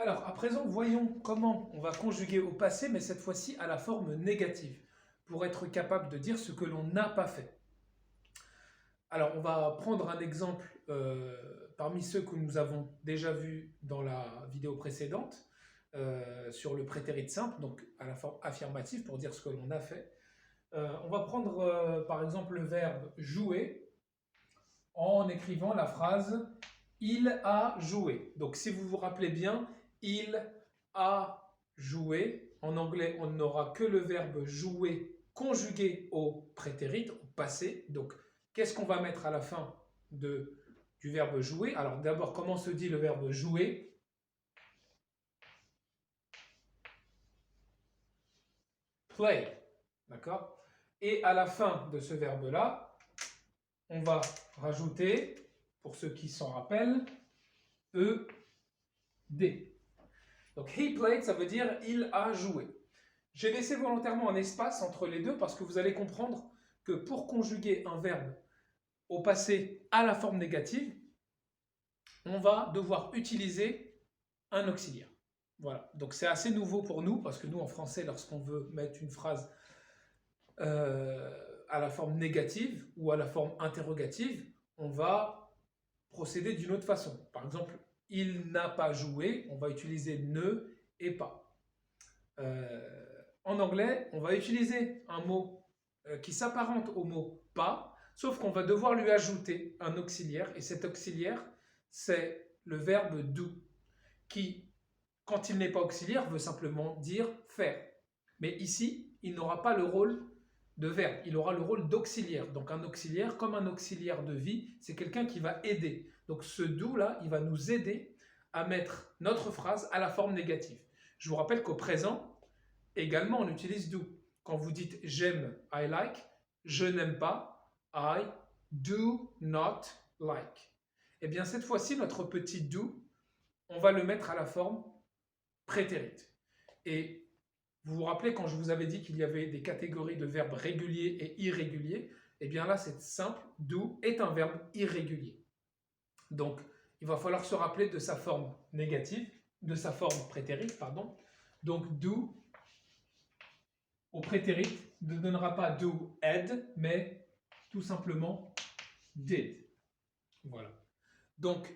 Alors, à présent, voyons comment on va conjuguer au passé, mais cette fois-ci à la forme négative, pour être capable de dire ce que l'on n'a pas fait. Alors, on va prendre un exemple parmi ceux que nous avons déjà vus dans la vidéo précédente, sur le prétérit simple, donc à la forme affirmative, pour dire ce que l'on a fait. On va prendre par exemple le verbe jouer en écrivant la phrase « il a joué ». Donc si vous vous rappelez bien, « il a joué », en anglais on n'aura que le verbe jouer conjugué au prétérit, au passé. Donc qu'est-ce qu'on va mettre à la fin du verbe jouer? Alors d'abord, comment se dit le verbe jouer? Play, d'accord? Et à la fin de ce verbe-là, on va rajouter, pour ceux qui s'en rappellent, ED. Donc, he played, ça veut dire il a joué. J'ai laissé volontairement un espace entre les deux parce que vous allez comprendre que pour conjuguer un verbe au passé à la forme négative, on va devoir utiliser un auxiliaire. Voilà, donc c'est assez nouveau pour nous parce que nous en français, lorsqu'on veut mettre une phrase à la forme négative ou à la forme interrogative, on va procéder d'une autre façon. Par exemple, il n'a pas joué, on va utiliser ne et pas. En anglais, on va utiliser un mot qui s'apparente au mot pas, sauf qu'on va devoir lui ajouter un auxiliaire, et cet auxiliaire, c'est le verbe do, qui, quand il n'est pas auxiliaire, veut simplement dire faire. Mais ici, il n'aura pas le rôle de verbe, il aura le rôle d'auxiliaire. Donc un auxiliaire, comme un auxiliaire de vie, c'est quelqu'un qui va aider. Donc ce do là, il va nous aider à mettre notre phrase à la forme négative. Je vous rappelle qu'au présent, également on utilise do. Quand vous dites j'aime, I like, je n'aime pas, I do not like. Et bien cette fois-ci, notre petit do, on va le mettre à la forme prétérit. Et vous vous rappelez quand je vous avais dit qu'il y avait des catégories de verbes réguliers et irréguliers? Eh bien là, c'est simple, do est un verbe irrégulier. Donc, il va falloir se rappeler de sa forme négative, de sa forme prétérit, pardon. Donc, do au prétérit ne donnera pas do had, mais tout simplement did. Voilà. Donc,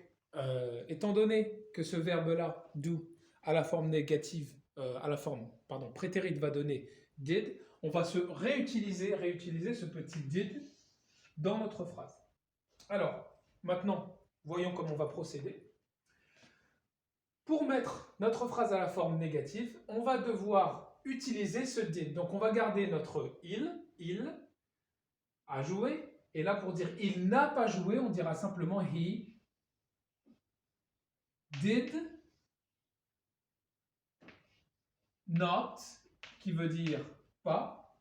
étant donné que ce verbe-là, do, à la forme négative, prétérit va donner did, on va se réutiliser ce petit did dans notre phrase. Alors, maintenant, voyons comment on va procéder. Pour mettre notre phrase à la forme négative, on va devoir utiliser ce did. Donc, on va garder notre il a joué, et là, pour dire il n'a pas joué, on dira simplement he did not, qui veut dire pas,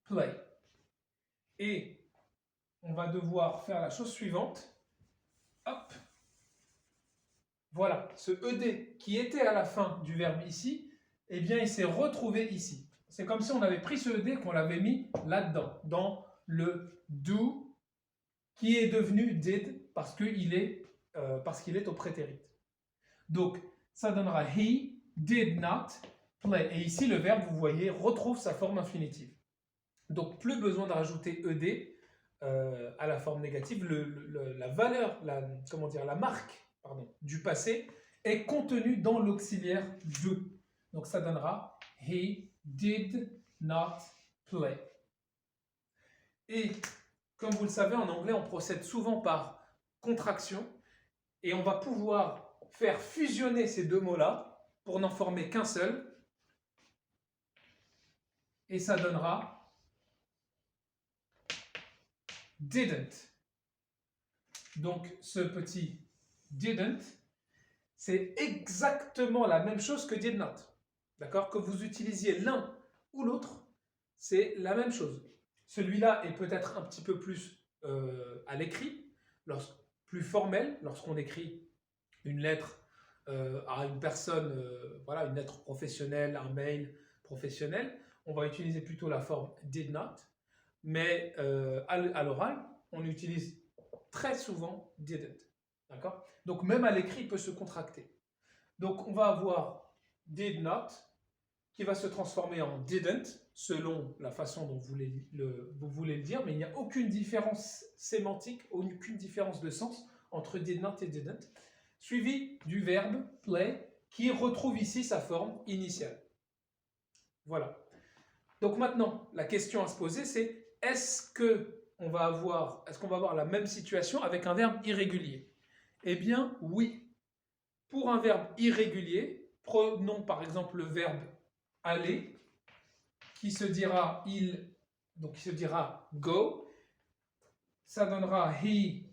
play. Et on va devoir faire la chose suivante. Hop. Voilà, ce ED qui était à la fin du verbe ici, eh bien il s'est retrouvé ici. C'est comme si on avait pris ce ED qu'on l'avait mis là-dedans, dans le do, qui est devenu did parce qu'il est au prétérit. Donc, ça donnera he did not play. Et ici, le verbe, vous voyez, retrouve sa forme infinitive. Donc, plus besoin de rajouter ed à la forme négative. La valeur, la marque du passé est contenue dans l'auxiliaire do. Donc, ça donnera he did not play. Et comme vous le savez, en anglais, on procède souvent par contraction. Et on va pouvoir faire fusionner ces deux mots-là pour n'en former qu'un seul. Et ça donnera didn't. Donc ce petit didn't, c'est exactement la même chose que did not. D'accord? Que vous utilisiez l'un ou l'autre, c'est la même chose. Celui-là est peut-être un petit peu plus à l'écrit, plus formel, lorsqu'on écrit une lettre à une personne, une lettre professionnelle, un mail professionnel, on va utiliser plutôt la forme did not, mais à l'oral, on utilise très souvent didn't. D'accord? Donc même à l'écrit, il peut se contracter. Donc on va avoir did not qui va se transformer en didn't selon la façon dont vous voulez le dire, mais il n'y a aucune différence sémantique, aucune différence de sens entre did not et didn't, suivi du verbe play qui retrouve ici sa forme initiale. Voilà. Donc maintenant, la question à se poser, c'est est-ce qu'on va avoir la même situation avec un verbe irrégulier? Eh bien, oui. Pour un verbe irrégulier, prenons par exemple le verbe aller, qui se dira go, ça donnera he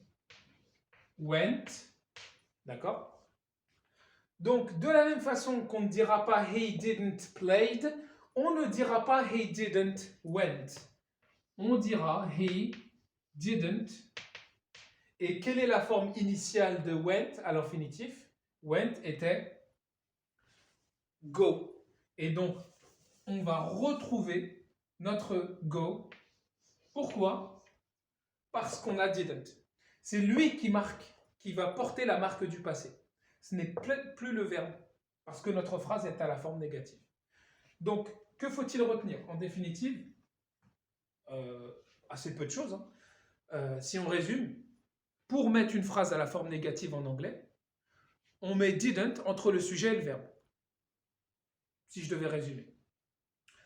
went, d'accord? Donc, de la même façon qu'on ne dira pas he didn't played, on ne dira pas he didn't went. On dira he didn't. Et quelle est la forme initiale de went à l'infinitif? Went était go. Et donc, on va retrouver notre go. Pourquoi? Parce qu'on a didn't. C'est lui qui va porter la marque du passé. Ce n'est plus le verbe, parce que notre phrase est à la forme négative. Donc, que faut-il retenir? En définitive, assez peu de choses. Si on résume, pour mettre une phrase à la forme négative en anglais, on met didn't entre le sujet et le verbe. Si je devais résumer.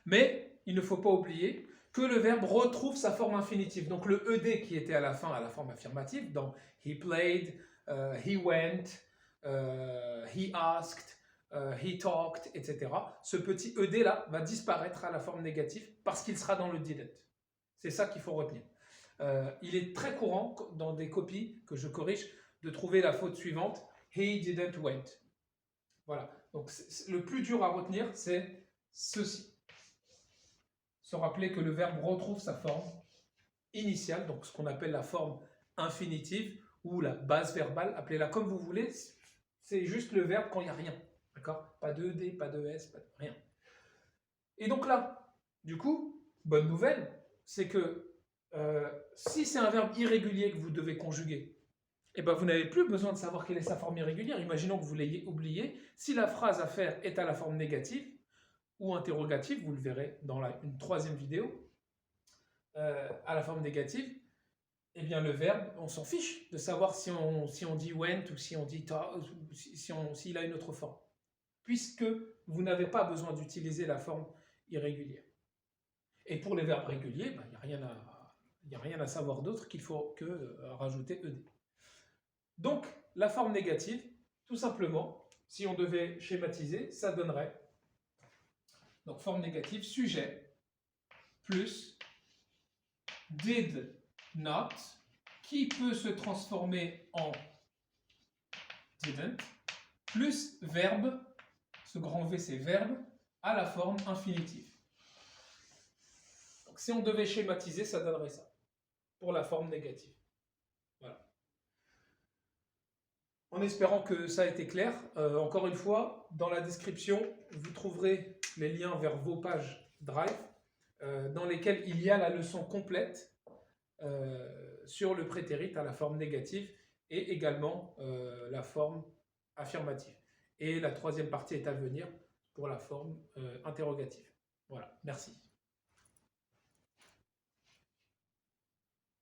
Mais il ne faut pas oublier que le verbe retrouve sa forme infinitive. Donc le ed qui était à la fin à la forme affirmative, dans he played, he went, he asked, he talked, etc. Ce petit ed là va disparaître à la forme négative parce qu'il sera dans le didn't. C'est ça qu'il faut retenir. Il est très courant dans des copies que je corrige de trouver la faute suivante, he didn't went. Voilà. Donc le plus dur à retenir, c'est ceci. Se rappeler que le verbe retrouve sa forme initiale, donc ce qu'on appelle la forme infinitive ou la base verbale, appelez-la comme vous voulez, c'est juste le verbe quand il n'y a rien. D'accord? Pas de D, pas de S, pas de rien. Et donc là, du coup, bonne nouvelle, c'est que si c'est un verbe irrégulier que vous devez conjuguer, eh ben vous n'avez plus besoin de savoir quelle est sa forme irrégulière. Imaginons que vous l'ayez oublié. Si la phrase à faire est à la forme négative ou interrogative, vous le verrez dans une troisième vidéo, à la forme négative, eh bien le verbe, on s'en fiche de savoir si on dit went ou si on dit s'il a une autre forme, puisque vous n'avez pas besoin d'utiliser la forme irrégulière. Et pour les verbes réguliers, il n'y a rien à savoir d'autre qu'il faut que rajouter ed. Donc, la forme négative, tout simplement, si on devait schématiser, ça donnerait, donc forme négative, sujet, plus did not, qui peut se transformer en didn't, plus verbe, ce grand V c'est verbe, à la forme infinitive. Donc, si on devait schématiser, ça donnerait ça, pour la forme négative. Voilà. En espérant que ça a été clair, encore une fois, dans la description, vous trouverez les liens vers vos pages Drive, dans lesquelles il y a la leçon complète sur le prétérit à la forme négative et également la forme affirmative. Et la troisième partie est à venir pour la forme interrogative. Voilà, merci.